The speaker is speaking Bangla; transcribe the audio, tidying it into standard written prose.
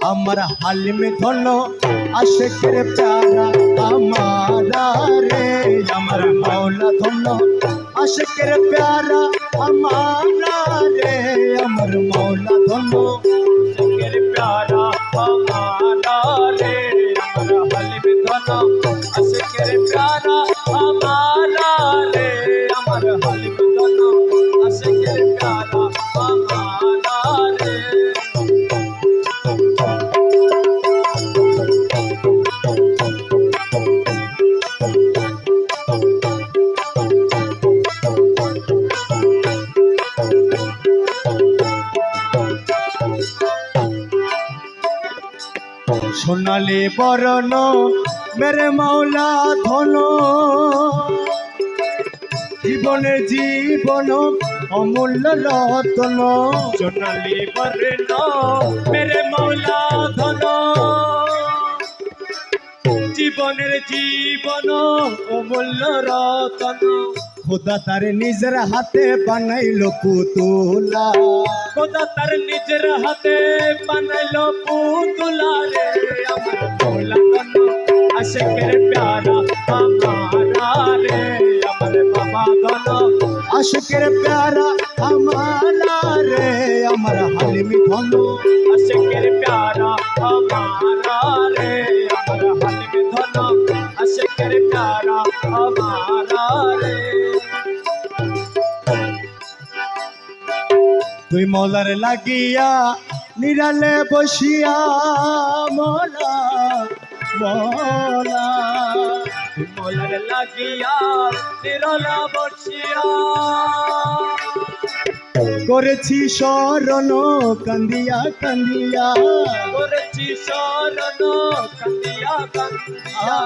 আমার হালিম ধন আশিকের প্যারা আমারা রে আমার মৌলা ধন আশিকের প্যারা আমারা রে আমার মৌলা ধন আশিকের প্যারা আমারা রে আমার হালিম ধন আশিকের প্যারা আমারা রে আমার হালিম ধন আশিকের প্যারা আমারা রে। সোনালি বরণ মেরে মাওলা ধন জীবনে জীবন অমূল্য রতন সোনালি বরণ মেরে মাওলা ধন জীবনের জীবন অমূল্য রতন খোদা তার নিজের হাতে বানাইল পুতুলা খোদা তার নিজের হাতে বানাইল পুতুলা রে আমার মৌলা ধন আশিকের প্যারা আমারা রে আমার বাবা ধন আশিকের প্যারা আমারা রে আমার হালিম ধন আশিকের প্যারা আমারা রে আমার হালিম ধন আশিকের প্যারা আমারা রে। তুই মৌলার লাগিয়া নিরালে বসিয়া মৌলা মৌলা তুই মৌলার লাগিয়া নিরালে বসিয়া করেছি শরণ কান্দিয়া কান্দিয়া করেছি শরণ কান্দিয়া কান্দিয়া।